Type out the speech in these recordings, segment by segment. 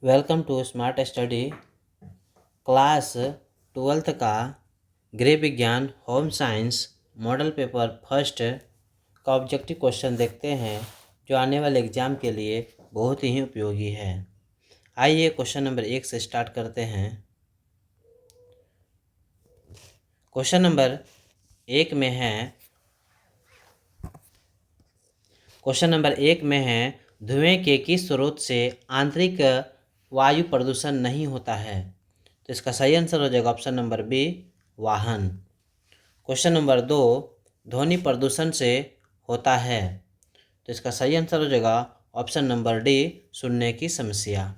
Welcome to smart study class 12th का गृह विज्ञान home science model paper first का ऑब्जेक्टिव क्वेश्चन देखते हैं जो आने वाले एग्जाम के लिए बहुत ही उपयोगी है। आइए क्वेश्चन नंबर 1 से स्टार्ट करते हैं। क्वेश्चन नंबर 1 में है धुएं के किस स्रोत से आंतरिक वायु प्रदूषण नहीं होता है। तो इसका सही आंसर हो जाएगा ऑप्शन नंबर बी, वाहन। क्वेश्चन नंबर 2, ध्वनि प्रदूषण से होता है। तो इसका सही आंसर हो जाएगा ऑप्शन नंबर डी, सुनने की समस्या।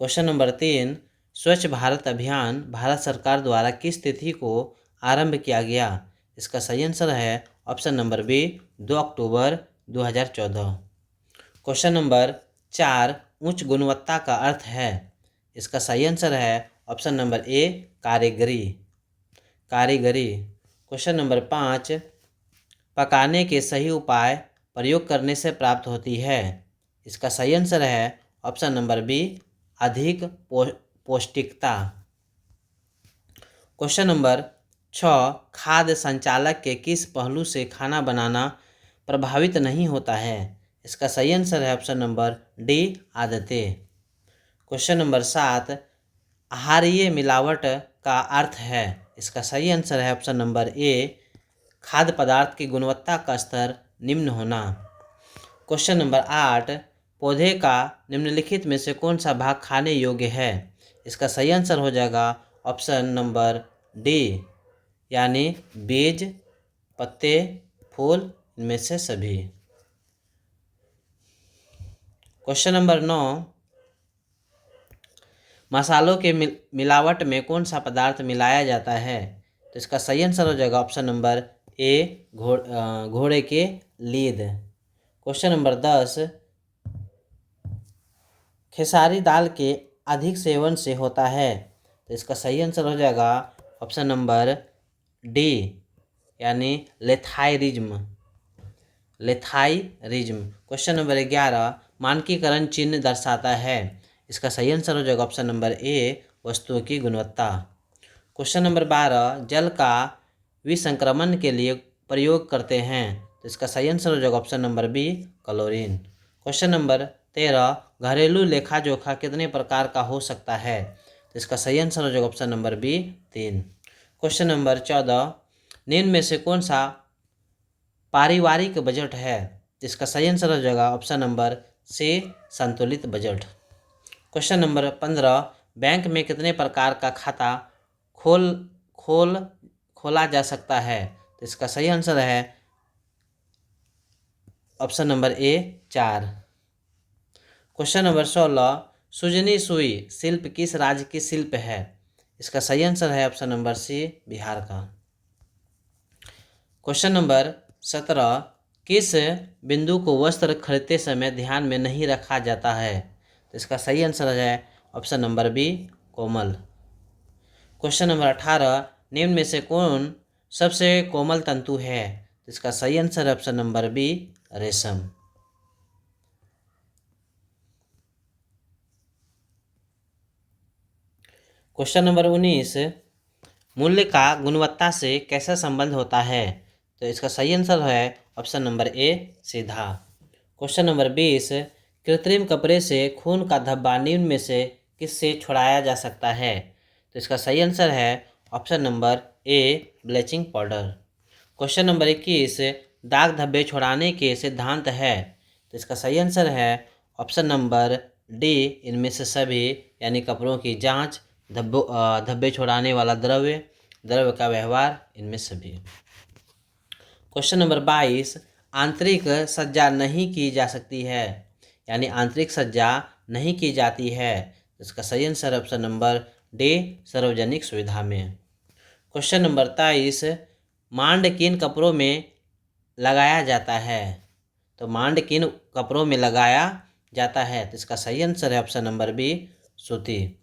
क्वेश्चन नंबर 3, स्वच्छ भारत अभियान भारत सरकार द्वारा किस तिथि को आरंभ किया गया। इसका सही आंसर है ऑप्शन नंबर बी, 2 अक्टूबर 2014। क्वेश्चन नंबर 4, उच्च गुणवत्ता का अर्थ है। इसका सही आंसर है ऑप्शन नंबर ए, कारीगरी। क्वेश्चन नंबर 5, पकाने के सही उपाय प्रयोग करने से प्राप्त होती है। इसका सही आंसर है ऑप्शन नंबर बी, अधिक पौष्टिकता। क्वेश्चन नंबर 6, खाद्य संचालक के किस पहलू से खाना बनाना प्रभावित नहीं होता है। इसका सही आंसर है ऑप्शन नंबर डी, आदतें। क्वेश्चन नंबर 7, आहारीय मिलावट का अर्थ है। इसका सही आंसर है ऑप्शन नंबर ए, खाद्य पदार्थ की गुणवत्ता का स्तर निम्न होना। क्वेश्चन नंबर 8, पौधे का निम्नलिखित में से कौन सा भाग खाने योग्य है। इसका सही आंसर हो जाएगा ऑप्शन नंबर डी, यानी बीज, पत्ते, फूल, इनमें से सभी। क्वेश्चन नंबर 9, मसालों के मिलावट में कौन सा पदार्थ मिलाया जाता है। तो इसका सही आंसर हो जाएगा ऑप्शन नंबर ए, घोड़े के लीद। क्वेश्चन नंबर 10, खेसारी दाल के अधिक सेवन से होता है। तो इसका सही आंसर हो जाएगा ऑप्शन नंबर डी, यानी लेथाइरिज्म। क्वेश्चन नंबर 11, मानकीकरण चिन्ह दर्शाता है। इसका सही आंसर हो जाएगा ऑप्शन नंबर ए, वस्तुओं की गुणवत्ता। क्वेश्चन नंबर 12, जल का विसंक्रमण के लिए प्रयोग करते हैं। तो इसका सही आंसर हो जाएगा option number B, chlorine. Question number 13, घरेलू लेखा जोखा कितने प्रकार का हो सकता है। तो इसका सही आंसर हो जाएगा option number B, 3। Question number 14, निम्न में से कौन सा पारिवारिक बजट है। इसका सही आंसर हो जाएगा ऑप्शन नंबर सी, संतुलित बजट। क्वेश्चन नंबर 15, बैंक में कितने प्रकार का खाता खोला जा सकता है। तो इसका सही आंसर है ऑप्शन नंबर ए, 4। क्वेश्चन नंबर 16, सुजनी सुई शिल्प किस राज्य की शिल्प है। इसका सही आंसर है ऑप्शन नंबर सी, बिहार का। क्वेश्चन नंबर 17, किस बिंदु को वस्त्र खरीदते समय ध्यान में नहीं रखा जाता है। तो इसका सही आंसर है ऑप्शन नंबर बी, कोमल। क्वेश्चन नंबर 18, निम्न में से कौन सबसे कोमल तंतु है। तो इसका सही आंसर है ऑप्शन नंबर बी, रेशम। क्वेश्चन नंबर 19, मूल्य का गुणवत्ता से कैसा संबंध होता है। तो इसका सही आंसर है ऑप्शन नंबर ए, सीधा। क्वेश्चन नंबर 20, कृत्रिम कपड़े से खून का धब्बा निम्न में से किससे छुड़ाया जा सकता है। तो इसका सही आंसर है ऑप्शन नंबर ए, ब्लीचिंग पाउडर। क्वेश्चन नंबर 21, दाग धब्बे छुड़ाने के सिद्धांत है। तो इसका सही आंसर है ऑप्शन नंबर डी, इनमें से सभी, यानी कपड़ों की जांच, धब्बे छुड़ाने वाला द्रव्य का व्यवहार, इनमें सभी। क्वेश्चन नंबर 22, आंतरिक सज्जा नहीं की जा सकती है, यानी आंतरिक सज्जा नहीं की जाती है। इसका सही आंसर ऑप्शन नंबर डी, सार्वजनिक सुविधा में। क्वेश्चन नंबर 23, मांड किन कपड़ों में लगाया जाता है। तो मांड किन कपड़ों में लगाया जाता है। तो इसका सही आंसर है ऑप्शन नंबर बी, सूती।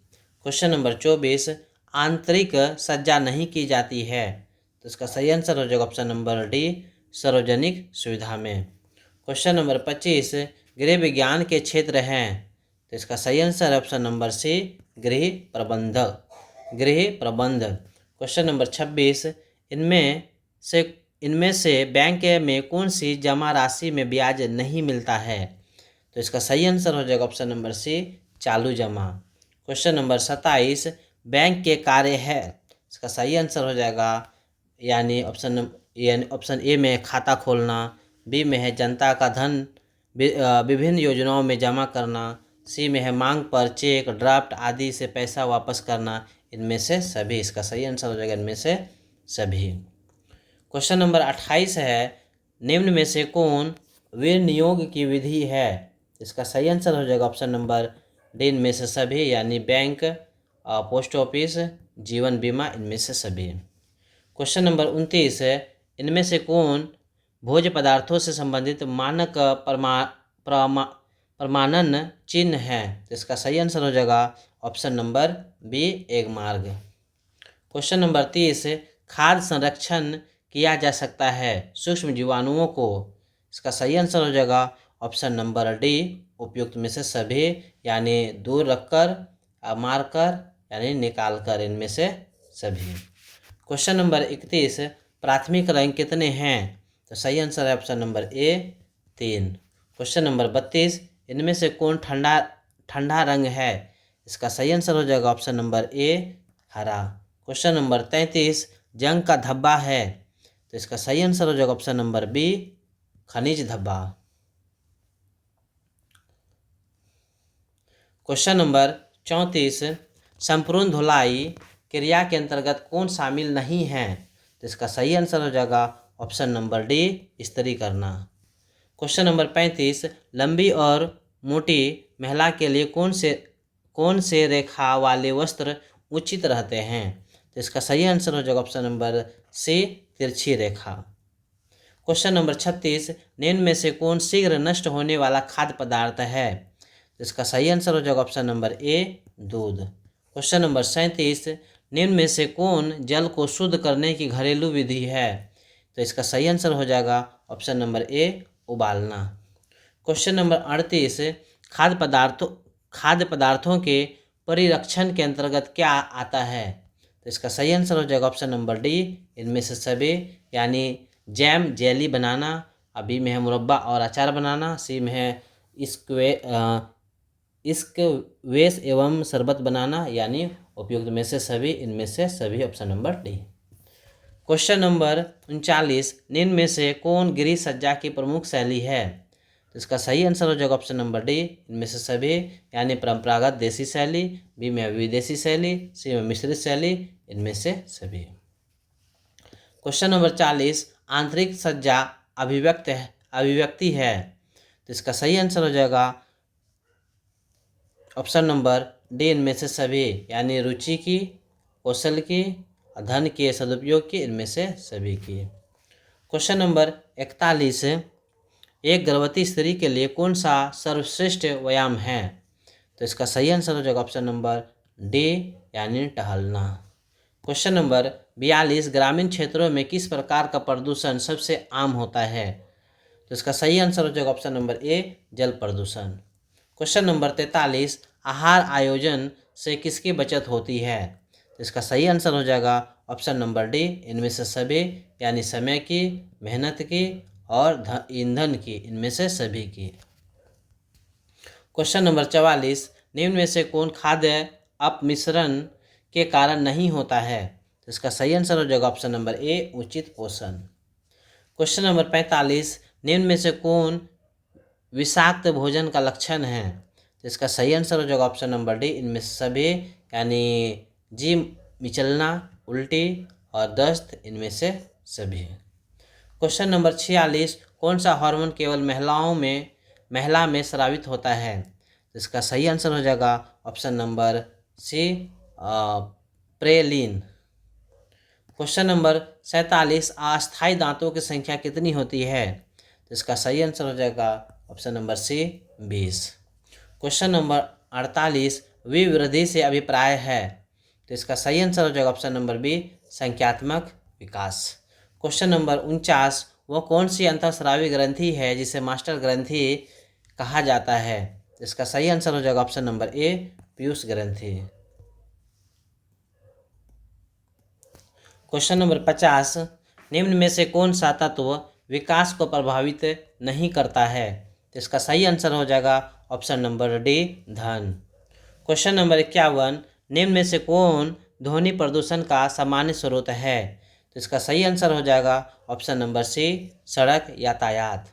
क्वेश्चन नंबर 24, आंतरिक सज्जा नहीं की जाती है। तो इसका सही आंसर हो जाएगा ऑप्शन नंबर डी, सार्वजनिक सुविधा में। क्वेश्चन नंबर 25, गृह विज्ञान के क्षेत्र हैं तो इसका सही आंसर है ऑप्शन नंबर सी, गृह प्रबंध। गृह प्रबंध। क्वेश्चन नंबर 26, इनमें से बैंक में कौन सी जमा राशि में ब्याज नहीं मिलता है? तो इसका सही आंसर हो जाएगा ऑप्शन नंबर सी, चालू जमा। क्वेश्चन नंबर 27, बैंक के कार्य है। इसका सही आंसर हो जाएगा यानी ऑप्शन ए में खाता खोलना, बी में है जनता का धन विभिन्न योजनाओं में जमा करना, सी में है मांग पर चेक, ड्राफ्ट आदि से पैसा वापस करना, इनमें से सभी। इसका सही आंसर हो जाएगा इनमें से सभी। क्वेश्चन नंबर 28 है, निम्न में से कौन विनियोग की विधि है? इसका सही आंसर हो जाएगा ऑप्शन नंबर डी, इनमें से सभी, यानी बैंक, पोस्ट ऑफिस, जीवन बीमा, इनमें से सभी। क्वेश्चन नंबर 29 है, इनमें से कौन भोज्य पदार्थों से संबंधित मानक प्रमाणन चिन्ह है? तो इसका सही आंसर हो जाएगा ऑप्शन नंबर बी, एक मार्ग। क्वेश्चन नंबर 30, खाद्य संरक्षण किया जा सकता है सूक्ष्म जीवाणुओं को। इसका सही आंसर हो जाएगा ऑप्शन नंबर डी, उपयुक्त में से सभी, यानी दूर रखकर, मारकर, यानी निकाल कर, इनमें से सभी। क्वेश्चन नंबर 31, प्राथमिक रंग कितने हैं? तो सही आंसर है ऑप्शन नंबर ए, 3। क्वेश्चन नंबर 32, इनमें से कौन ठंडा रंग है? इसका सही आंसर हो जाएगा ऑप्शन नंबर ए, हरा। क्वेश्चन नंबर 33, जंग का धब्बा है। तो इसका सही आंसर हो जाएगा ऑप्शन नंबर बी, खनिज धब्बा। क्वेश्चन नंबर 34, संपूर्ण धुलाई क्रिया के अंतर्गत कौन शामिल नहीं है? तो इसका सही आंसर हो जाएगा ऑप्शन नंबर डी, इस्त्री करना। क्वेश्चन नंबर 35, लंबी और मोटी महिला के लिए कौन से रेखा वाले वस्त्र उचित रहते हैं? तो इसका सही आंसर हो जाएगा ऑप्शन नंबर सी, तिरछी रेखा। क्वेश्चन नंबर 36, निम्न में से कौन शीघ्र नष्ट होने वाला खाद्य पदार्थ है? तो इसका सही आंसर हो जाएगा ऑप्शन नंबर ए, दूध। क्वेश्चन नंबर 37, निम्न में से कौन जल को शुद्ध करने की घरेलू विधि है? तो इसका सही आंसर हो जाएगा ऑप्शन नंबर ए, उबालना। क्वेश्चन नंबर 38, खाद्य पदार्थों के परिरक्षण के अंतर्गत क्या आता है? तो इसका सही आंसर हो जाएगा ऑप्शन नंबर डी, इनमें से सभी, यानी जैम, जेली बनाना, बी में है मुरब्बा और अचार बनाना, सी में है स्क्वैश एवं शरबत बनाना, यानी उपयुक्त में से सभी, इनमें से सभी, option number D. Question number 39, निम्न में से कौन गृह सज्जा की प्रमुख शैली है? तो इसका सही आंसर हो जाएगा ऑप्शन नंबर डी, इनमें से सभी, यानी परंपरागत देसी शैली, बी में विदेशी शैली, सी में मिश्रित शैली, इनमें से सभी। क्वेश्चन नंबर 40, आंतरिक सज्जा अभिव्यक्ति है। तो इसका सही आंसर हो जाएगा ऑप्शन नंबर डी, इनमें से सभी, यानी रुचि की, कौशल की, धन के सदुपयोग की, इनमें से सभी की। क्वेश्चन नंबर 41, एक गर्भवती स्त्री के लिए कौन सा सर्वश्रेष्ठ व्यायाम है? तो इसका सही आंसर हो जाएगा ऑप्शन नंबर डी, यानी टहलना। क्वेश्चन नंबर 42, ग्रामीण क्षेत्रों में किस प्रकार का प्रदूषण सबसे आम होता है? तो इसका सही आंसर हो जाएगा ऑप्शन नंबर ए, जल प्रदूषण। क्वेश्चन नंबर 43, आहार आयोजन से किसकी बचत होती है? तो इसका सही आंसर हो जाएगा ऑप्शन नंबर डी, इनमें से सभी, यानी समय की, मेहनत की और ईंधन की, इनमें से सभी की। क्वेश्चन नंबर 44, निम्न में से कौन खाद्य अपमिश्रण के कारण नहीं होता है? तो इसका सही आंसर हो जाएगा ऑप्शन नंबर ए, उचित पोषण। क्वेश्चन नंबर 45, निम्न में से कौन विषाक्त भोजन का लक्षण है? तो इसका सही आंसर हो जाएगा ऑप्शन नंबर डी, इनमें से सभी, यानी जी मिचलना, उल्टी और दस्त, इनमें से सभी। क्वेश्चन नंबर 46, कौन सा हार्मोन केवल महिला में स्रावित होता है? तो इसका सही आंसर हो जाएगा ऑप्शन नंबर सी, प्रेलिन। क्वेश्चन नंबर 47, अस्थायी दांतों की संख्या कितनी होती है? तो इसका सही आंसर हो जाएगा option number C, 20। Question number 48, विवृद्धि से अभिप्राय है। तो इसका सही आंसर हो जाएगा ऑप्शन नंबर बी, संख्यात्मक विकास। क्वेश्चन नंबर 49, वह कौन सी अंतःस्रावी ग्रंथि है जिसे मास्टर ग्रंथि कहा जाता है? इसका सही आंसर हो जाएगा ऑप्शन नंबर ए, पीयूष ग्रंथि। क्वेश्चन नंबर 50, निम्न में से कौन सा तत्व विकास को प्रभावित नहीं करता है? तो इसका सही आंसर हो जाएगा ऑप्शन नंबर डी, धन। क्वेश्चन नंबर 51, निम्न में से कौन ध्वनि प्रदूषण का सामान्य स्रोत है? तो इसका सही आंसर हो जाएगा ऑप्शन नंबर सी, सड़क यातायात।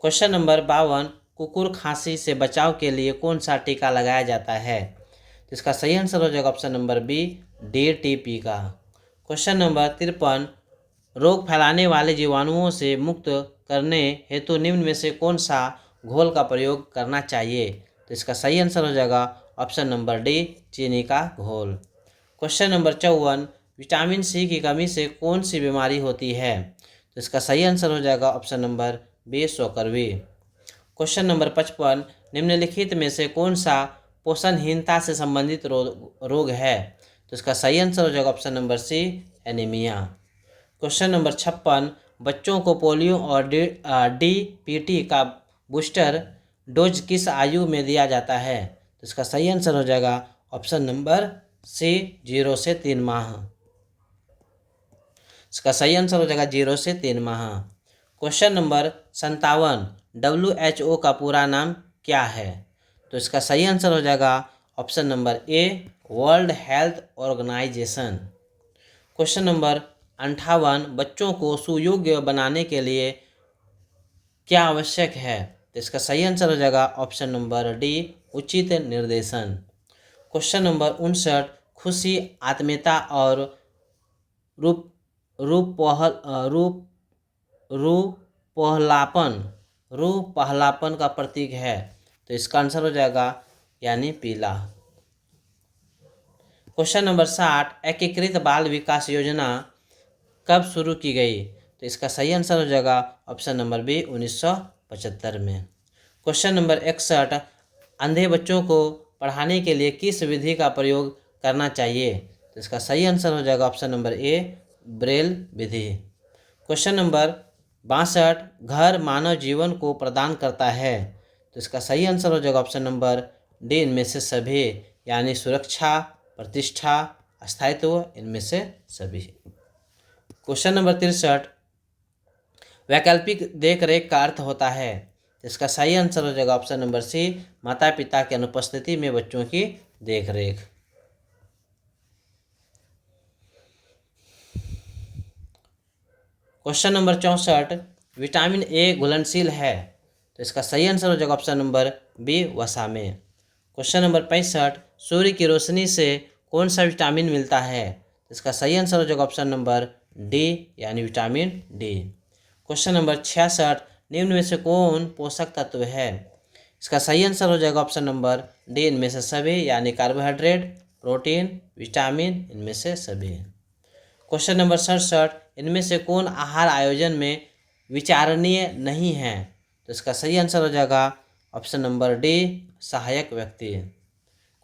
क्वेश्चन नंबर 52, कुकुर खांसी से बचाव के लिए कौन सा टीका लगाया जाता है? तो इसका सही आंसर हो जाएगा ऑप्शन नंबर बी, DTP का। क्वेश्चन नंबर 53, रोग फैलाने वाले जीवाणुओं से मुक्त करने हेतु निम्न में से कौन सा घोल का प्रयोग करना चाहिए? तो इसका सही आंसर हो जाएगा ऑप्शन नंबर डी, चीनी का घोल। क्वेश्चन नंबर 54, विटामिन सी की कमी से कौन सी बीमारी होती है? तो इसका सही आंसर हो जाएगा ऑप्शन नंबर बी, सोकरवी। क्वेश्चन नंबर 55, निम्नलिखित में से कौन सा पोषणहीनता से संबंधित रोग है? तो इसका सही आंसर हो जाएगा option number C, anaemia. Question number 56, बच्चों को पोलियो और DPT का बूस्टर डोज किस आयु में दिया जाता है? तो इसका सही आंसर हो जाएगा ऑप्शन नंबर सी, 0 से 3 माह। इसका सही आंसर हो जाएगा 0 से 3 माह। क्वेश्चन नंबर 57, WHO का पूरा नाम क्या है? तो इसका सही आंसर हो जाएगा option number A, World Health Organization. Question number 58, बच्चों को सुयोग्य बनाने के लिए क्या आवश्यक है? तो इसका सही आंसर हो जाएगा ऑप्शन नंबर डी, उचित निर्देशन। क्वेश्चन नंबर 59, खुशी, आत्मीयता और रूप रूपहलापन का प्रतीक है। तो इसका आंसर हो जाएगा यानी पीला। क्वेश्चन नंबर 60, एकीकृत बाल विकास योजना कब शुरू की गई? तो इसका सही आंसर हो जाएगा ऑप्शन नंबर बी, 1975 में। क्वेश्चन नंबर 61, अंधे बच्चों को पढ़ाने के लिए किस विधि का प्रयोग करना चाहिए? तो इसका सही आंसर हो जाएगा ऑप्शन नंबर ए, ब्रेल विधि। क्वेश्चन नंबर 62, घर मानव जीवन को प्रदान करता है। तो इसका सही आंसर हो जाएगा ऑप्शन नंबर डी, इनमें से सभी, यानी सुरक्षा, प्रतिष्ठा, स्थायित्व, इनमें से सभी। क्वेश्चन नंबर 63, वैकल्पिक देखरेख का अर्थ होता है। इसका सही आंसर हो जाएगा ऑप्शन नंबर सी, माता पिता की अनुपस्थिति में बच्चों की देखरेख। क्वेश्चन नंबर 64, विटामिन ए घुलनशील है। तो इसका सही आंसर हो जाएगा ऑप्शन नंबर बी, वसा में। क्वेश्चन नंबर 65, सूर्य की रोशनी से कौन सा विटामिन मिलता है? तो इसका सही आंसर हो जाएगा ऑप्शन नंबर डी, यानी विटामिन डी। क्वेश्चन नंबर 66, निम्न में से कौन पोषक तत्व है? इसका सही आंसर हो जाएगा ऑप्शन नंबर डी, इनमें से सभी, यानी कार्बोहाइड्रेट, प्रोटीन, विटामिन, इनमें से सभी। क्वेश्चन नंबर 67, इनमें से कौन आहार आयोजन में विचारणीय नहीं है? तो इसका सही आंसर हो जाएगा ऑप्शन नंबर डी, सहायक व्यक्ति।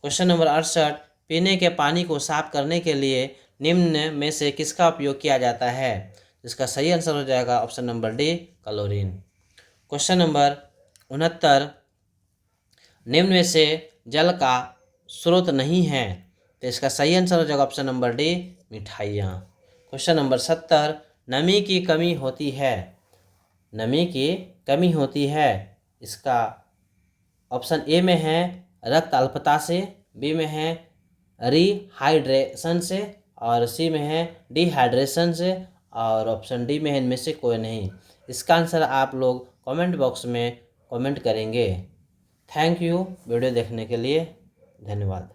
क्वेश्चन नंबर 68, पीने के पानी को साफ करने के लिए निम्न में से किसका उपयोग किया जाता है? इसका सही आंसर हो जाएगा option number D, chlorine. Question number 69, निम्न में से जल का स्रोत नहीं है। तो इसका सही आंसर हो जाएगा ऑप्शन नंबर डी, मिठाइयाँ। क्वेश्चन नंबर 70, नमी की कमी होती है। नमी की कमी होती है, इसका ऑप्शन ए में है रक्त अल्पता से, बी में है रिहाइड्रेशन से, और सी में है डिहाइड्रेशन से, और ऑप्शन डी में है इनमें से कोई नहीं। इसका आंसर आप लोग कमेंट बॉक्स में कमेंट करेंगे। थैंक यू वीडियो देखने के लिए, धन्यवाद।